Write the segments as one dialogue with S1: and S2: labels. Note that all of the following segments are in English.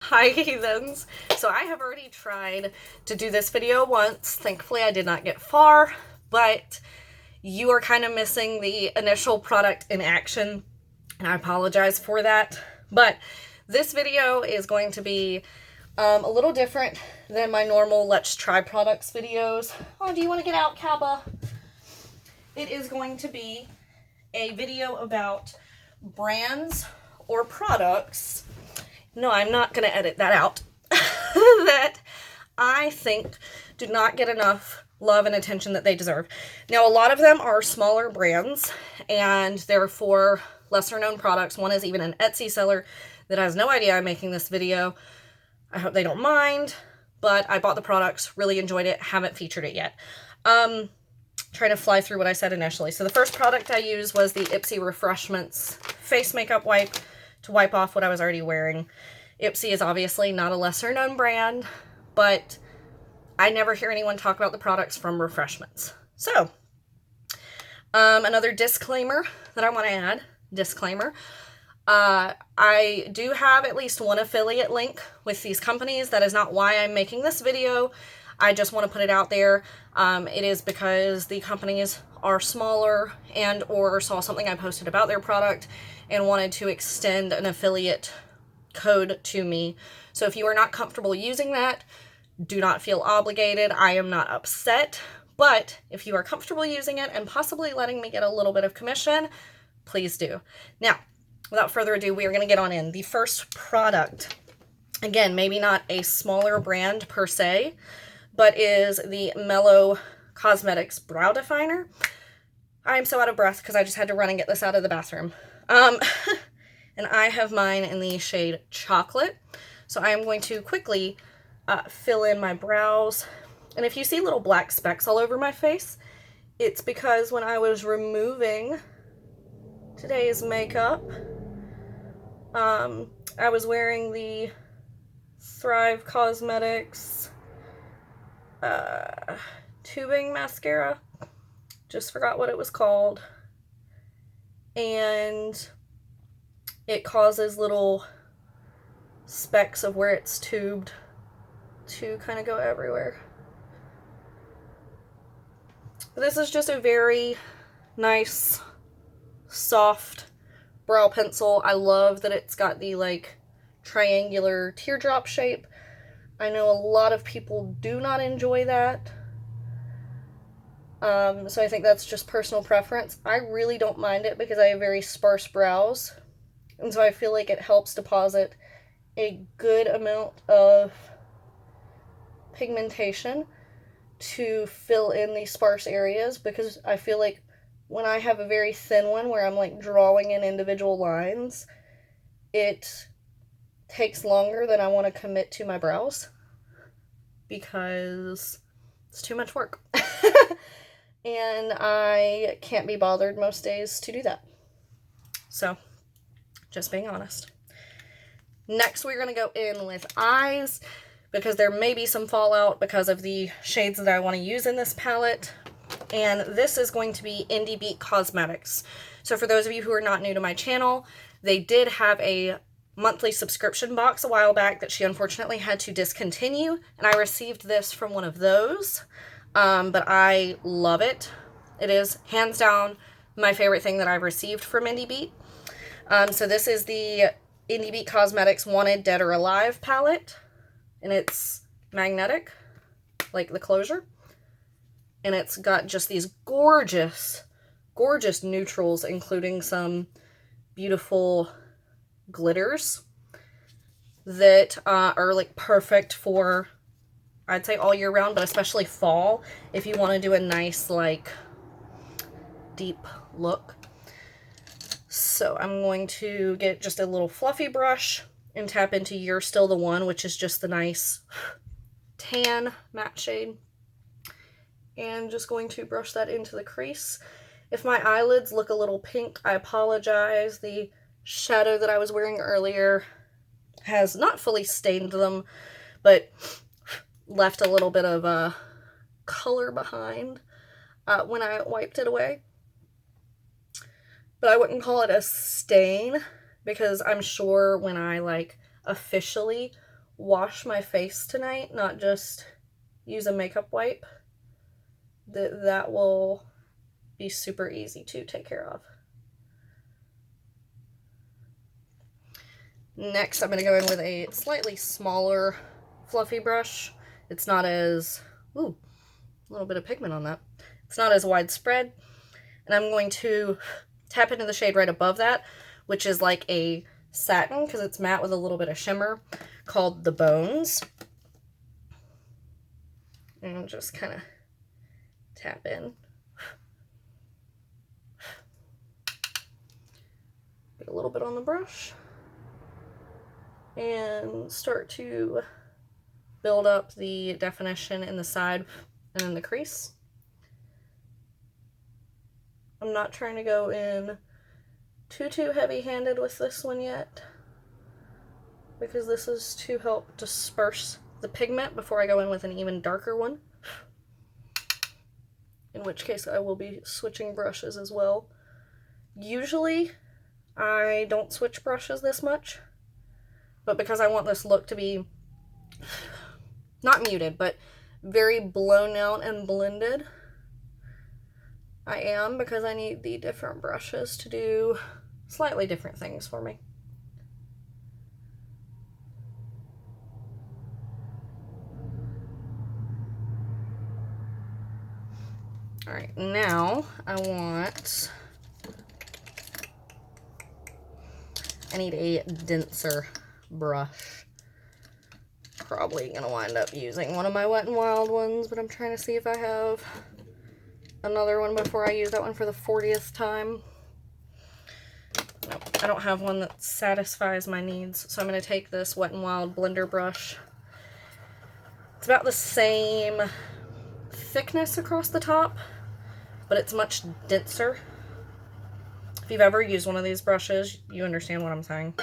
S1: Hi heathens. So I have already tried to do this video once. Thankfully I did not get far, but you are kind of missing the initial product in action, and I apologize for that. But this video is going to be a little different than my normal Let's Try Products videos. Oh, do you want to get out, Kappa? It is going to be a video about brands or products. No, I'm not going to edit that out. That I think do not get enough love and attention that they deserve. Now, a lot of them are smaller brands, and they're for lesser known products. One is even an Etsy seller that has no idea I'm making this video. I hope they don't mind, but I bought the products, really enjoyed it, haven't featured it yet. Trying to fly through what I said initially. So the first product I used was the Ipsy Refreshments face makeup wipe to wipe off what I was already wearing. Ipsy is obviously not a lesser known brand, but I never hear anyone talk about the products from Refreshments. So, another disclaimer that I want to add, I do have at least one affiliate link with these companies. That is not why I'm making this video. I just want to put it out there. It is because the companies are smaller and or saw something I posted about their product and wanted to extend an affiliate code to me. So if you are not comfortable using that, do not feel obligated. I am not upset, but if you are comfortable using it and possibly letting me get a little bit of commission, please do. Now, without further ado, we are going to get on in. The first product, again, maybe not a smaller brand per se, but is the Mellow Cosmetics Brow Definer. I am so out of breath because I just had to run and get this out of the bathroom. And I have mine in the shade Chocolate. So I am going to quickly fill in my brows. And if you see little black specks all over my face, it's because when I was removing today's makeup, I was wearing the Thrive Cosmetics tubing mascara. Just forgot what it was called. And it causes little specks of where it's tubed to kind of go everywhere. This is just a very nice, soft brow pencil. I love that it's got the like triangular teardrop shape. I know a lot of people do not enjoy that. So I think that's just personal preference. I really don't mind it because I have very sparse brows. And so I feel like it helps deposit a good amount of pigmentation to fill in these sparse areas, because I feel like when I have a very thin one where I'm like drawing in individual lines, it takes longer than I want to commit to my brows because it's too much work. And I can't be bothered most days to do that. So, just being honest. Next, we're going to go in with eyes, because there may be some fallout because of the shades that I want to use in this palette. And this is going to be IndiBeat Cosmetics. So for those of you who are not new to my channel, they did have a monthly subscription box a while back that she unfortunately had to discontinue. And I received this from one of those. But I love it. It is hands down my favorite thing that I've received from IndiBeat. So this is the IndiBeat Cosmetics Wanted Dead or Alive palette, and it's magnetic, like the closure, and it's got just these gorgeous, gorgeous neutrals, including some beautiful glitters that are like perfect for, I'd say, all year round, but especially fall, if you want to do a nice, like, deep look. So I'm going to get just a little fluffy brush and tap into You're Still the One, which is just the nice tan matte shade. And just going to brush that into the crease. If my eyelids look a little pink, I apologize. The shadow that I was wearing earlier has not fully stained them, but left a little bit of color behind when I wiped it away. But I wouldn't call it a stain, because I'm sure when I like officially wash my face tonight, not just use a makeup wipe, that will be super easy to take care of. Next, I'm going to go in with a slightly smaller fluffy brush. It's not as, ooh, a little bit of pigment on that. It's not as widespread. And I'm going to tap into the shade right above that, which is like a satin, because it's matte with a little bit of shimmer, called The Bones. And just kind of tap in. Get a little bit on the brush. And start to build up the definition in the side and in the crease. I'm not trying to go in too heavy-handed with this one yet, because this is to help disperse the pigment before I go in with an even darker one, in which case I will be switching brushes as well. Usually I don't switch brushes this much, but because I want this look to be not muted, but very blown out and blended, I am, because I need the different brushes to do slightly different things for me. Alright, now I need a denser brush. Probably gonna wind up using one of my Wet n Wild ones, but I'm trying to see if I have another one before I use that one for the 40th time. Nope, I don't have one that satisfies my needs, so I'm going to take this Wet n Wild blender brush. It's about the same thickness across the top, but it's much denser. If you've ever used one of these brushes, you understand what I'm saying.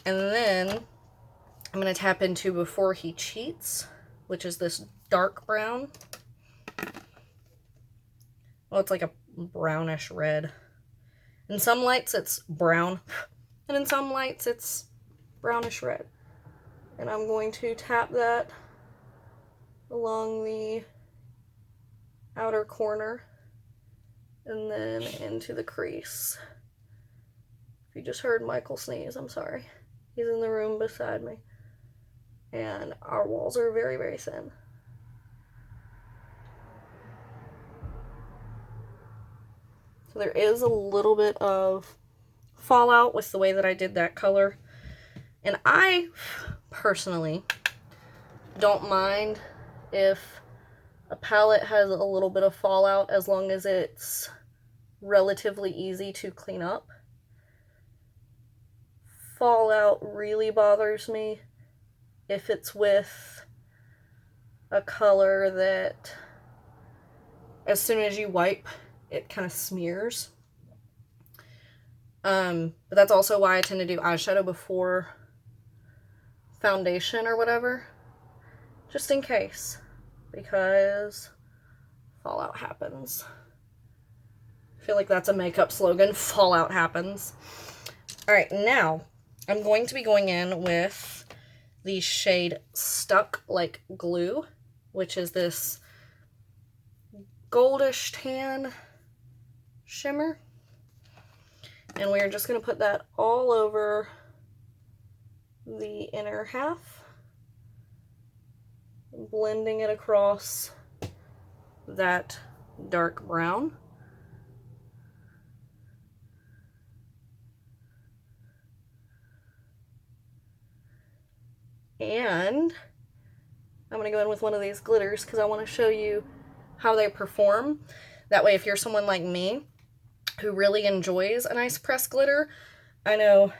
S1: And then I'm going to tap into Before He Cheats, which is this dark brown. Well, it's like a brownish red. In some lights it's brown, and in some lights it's brownish red. And I'm going to tap that along the outer corner and then into the crease. If you just heard Michael sneeze, I'm sorry. He's in the room beside me. And our walls are very thin. So there is a little bit of fallout with the way that I did that color. And I personally don't mind if a palette has a little bit of fallout, as long as it's relatively easy to clean up. Fallout really bothers me if it's with a color that as soon as you wipe, it kind of smears. But that's also why I tend to do eyeshadow before foundation or whatever, just in case, because fallout happens. I feel like that's a makeup slogan, fallout happens. Alright, now I'm going to be going in with the shade Stuck Like Glue, which is this goldish tan shimmer. And we're just going to put that all over the inner half, blending it across that dark brown. And I'm going to go in with one of these glitters because I want to show you how they perform. That way, if you're someone like me who really enjoys a nice pressed glitter, I know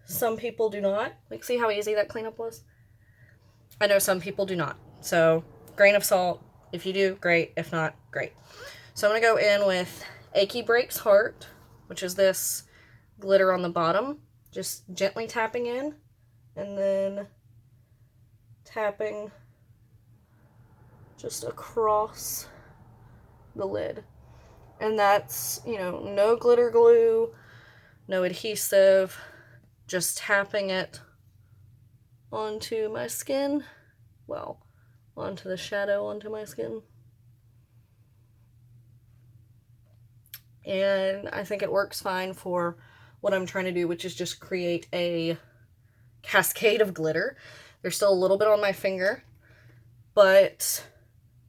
S1: some people do not. Like, see how easy that cleanup was? I know some people do not. So, grain of salt. If you do, great. If not, great. So I'm going to go in with Achy Breaks Heart, which is this glitter on the bottom. Just gently tapping in, and then tapping just across the lid. And that's, you know, no glitter glue, no adhesive, just tapping it onto my skin. Well, onto the shadow onto my skin. And I think it works fine for what I'm trying to do, which is just create a cascade of glitter. There's still a little bit on my finger, but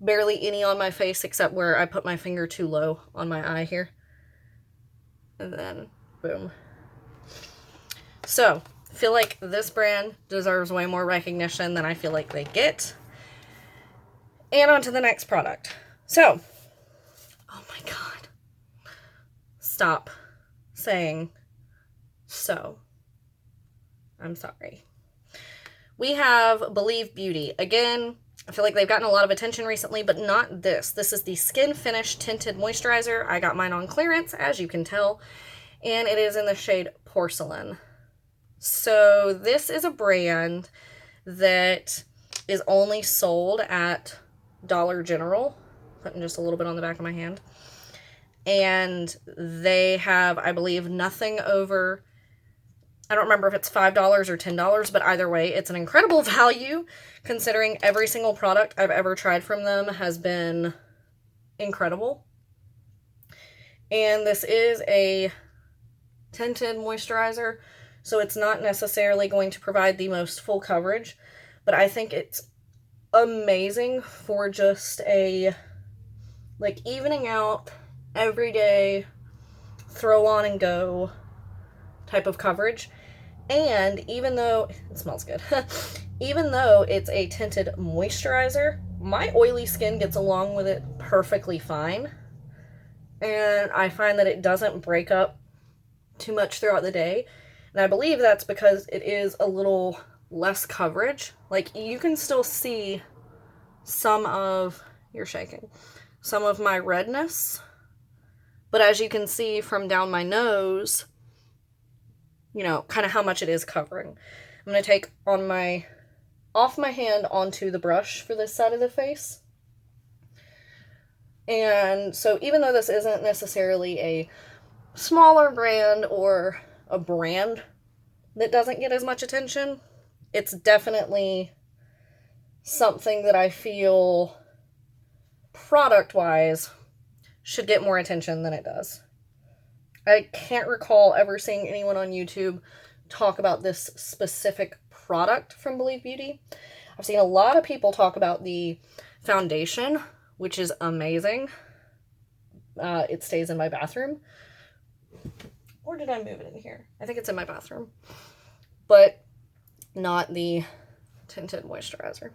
S1: barely any on my face except where I put my finger too low on my eye here. And then, boom. So, I feel like this brand deserves way more recognition than I feel like they get. And on to the next product. So, oh my god. Stop saying so. I'm sorry. We have Believe Beauty. Again, I feel like they've gotten a lot of attention recently, but not this. This is the Skin Finish Tinted Moisturizer. I got mine on clearance, as you can tell, and it is in the shade Porcelain. So this is a brand that is only sold at Dollar General. Putting just a little bit on the back of my hand. And they have, I believe, nothing over, I don't remember if it's $5 or $10, but either way, it's an incredible value considering every single product I've ever tried from them has been incredible. And this is a tinted moisturizer, so it's not necessarily going to provide the most full coverage, but I think it's amazing for just a, like, evening out, everyday, throw on and go type of coverage. And even though it smells good, even though it's a tinted moisturizer, my oily skin gets along with it perfectly fine. And I find that it doesn't break up too much throughout the day. And I believe that's because it is a little less coverage. Like, you can still see some of, you're shaking, some of my redness. But as you can see from down my nose, you know, kind of how much it is covering. I'm going to take off my hand onto the brush for this side of the face. And so even though this isn't necessarily a smaller brand or a brand that doesn't get as much attention, it's definitely something that I feel product-wise should get more attention than it does. I can't recall ever seeing anyone on YouTube talk about this specific product from Believe Beauty. I've seen a lot of people talk about the foundation, which is amazing. It stays in my bathroom. Or did I move it in here? I think it's in my bathroom. But not the tinted moisturizer.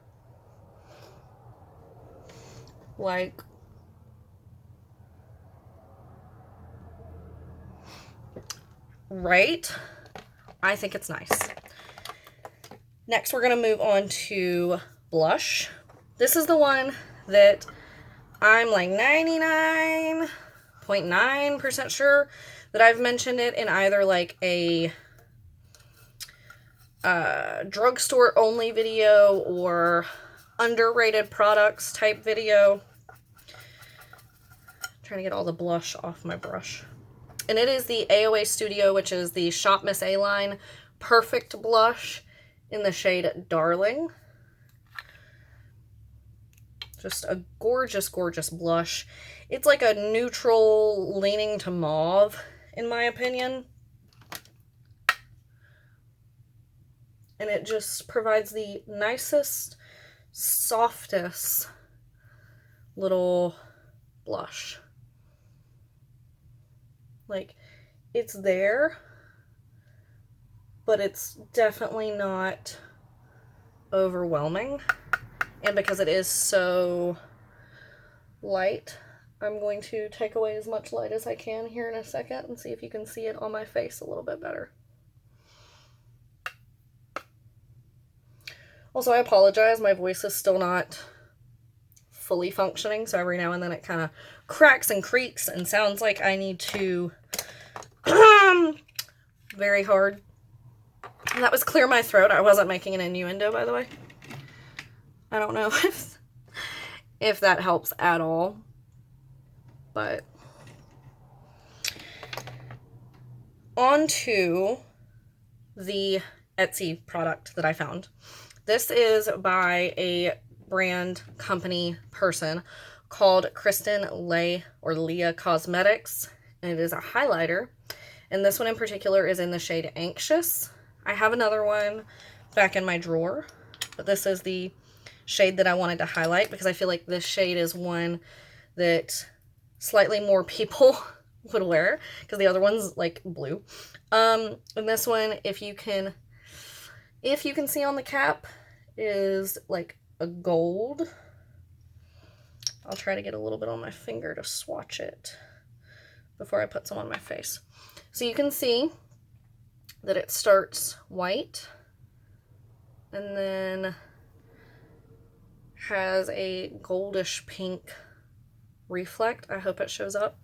S1: Like, right? I think it's nice. Next, we're going to move on to blush. This is the one that I'm like 99.9% sure that I've mentioned it in either like a drugstore only video or underrated products type video. I'm trying to get all the blush off my brush. And it is the AOA Studio, which is the Shop Miss A line Perfect Blush in the shade Darling. Just a gorgeous, gorgeous blush. It's like a neutral leaning to mauve, in my opinion. And it just provides the nicest, softest little blush. Like, it's there, but it's definitely not overwhelming. And because it is so light, I'm going to take away as much light as I can here in a second and see if you can see it on my face a little bit better. Also, I apologize, my voice is still not fully functioning, so every now and then it kind of cracks and creaks and sounds like I need to very hard. And that was clear my throat. I wasn't making an innuendo, by the way. I don't know if that helps at all, but on to the Etsy product that I found. This is by a brand company person called Kristen Leah Cosmetics, and it is a highlighter. And this one in particular is in the shade Anxious. I have another one back in my drawer, but this is the shade that I wanted to highlight because I feel like this shade is one that slightly more people would wear because the other one's like blue. And this one, if you can see on the cap, is like a gold. I'll try to get a little bit on my finger to swatch it before I put some on my face. So you can see that it starts white and then has a goldish pink reflect. I hope it shows up.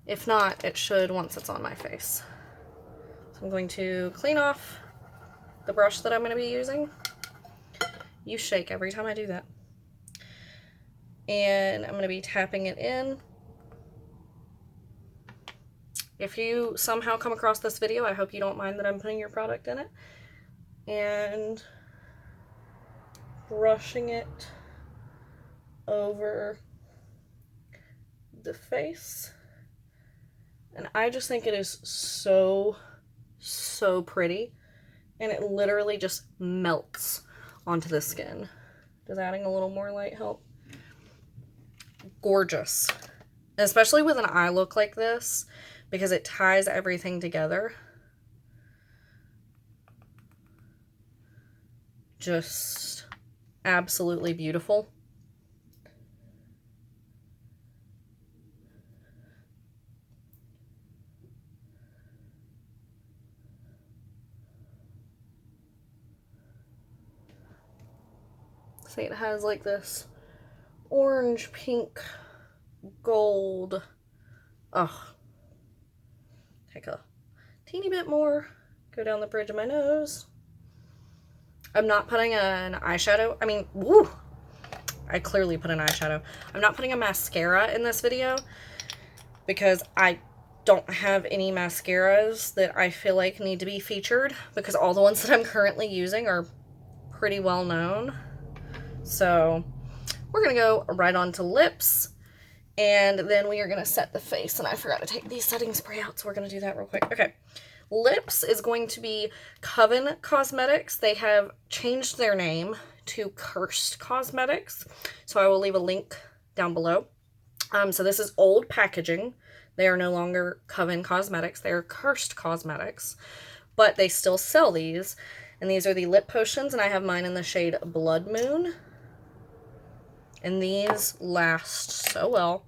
S1: If not, it should once it's on my face. So I'm going to clean off the brush that I'm going to be using. You shake every time I do that. And I'm going to be tapping it in. If you somehow come across this video, I hope you don't mind that I'm putting your product in it. And brushing it over the face. And I just think it is so, so pretty. And it literally just melts onto the skin. Does adding a little more light help? Gorgeous. Especially with an eye look like this, because it ties everything together. Just absolutely beautiful. See, it has like this orange, pink, gold. Oh, take a teeny bit more, go down the bridge of my nose. I'm not putting an eyeshadow. I mean, woo, I clearly put an eyeshadow. I'm not putting a mascara in this video because I don't have any mascaras that I feel like need to be featured, because all the ones that I'm currently using are pretty well known. So we're going to go right on to lips, and then we are going to set the face. And I forgot to take these setting spray out, so we're going to do that real quick. Okay, lips is going to be Coven Cosmetics. They have changed their name to Cursed Cosmetics, so I will leave a link down below. So this is old packaging. They are no longer Coven Cosmetics. They are Cursed Cosmetics, but they still sell these. And these are the lip potions, and I have mine in the shade Blood Moon. And these last so well.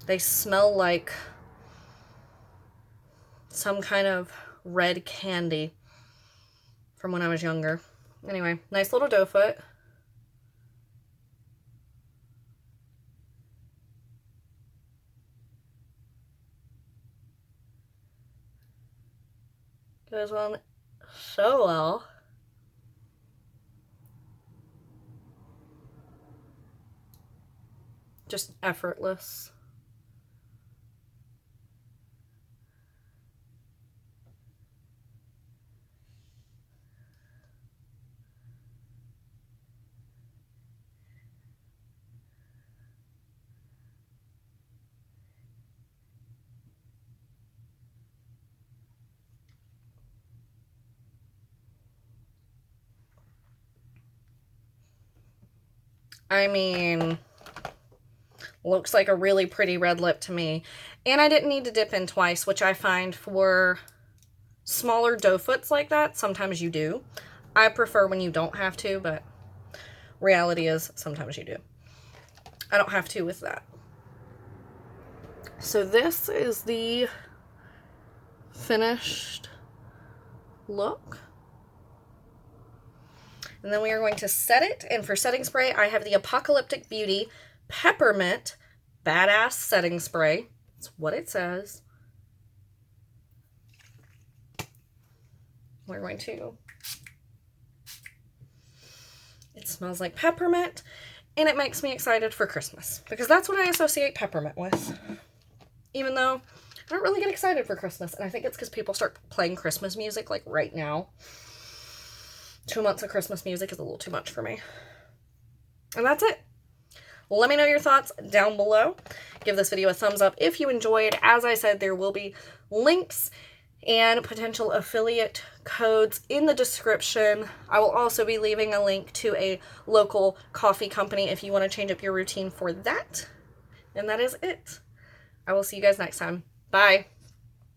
S1: They smell like some kind of red candy from when I was younger. Anyway, nice little doe foot. Goes on so well. Just effortless. I mean, looks like a really pretty red lip to me. And I didn't need to dip in twice, which I find for smaller doe foots like that, sometimes you do. I prefer when you don't have to, but reality is sometimes you do. I don't have to with that. So this is the finished look. And then we are going to set it. And for setting spray, I have the Apocalyptic Beauty Peppermint Badass Setting Spray. That's what it says. We're going to... It smells like peppermint, and it makes me excited for Christmas, because that's what I associate peppermint with. Even though I don't really get excited for Christmas, and I think it's because people start playing Christmas music like right now. 2 months of Christmas music is a little too much for me. And that's it. Let me know your thoughts down below. Give this video a thumbs up if you enjoyed. As I said, there will be links and potential affiliate codes in the description. I will also be leaving a link to a local coffee company if you want to change up your routine for that. And that is it. I will see you guys next time. Bye.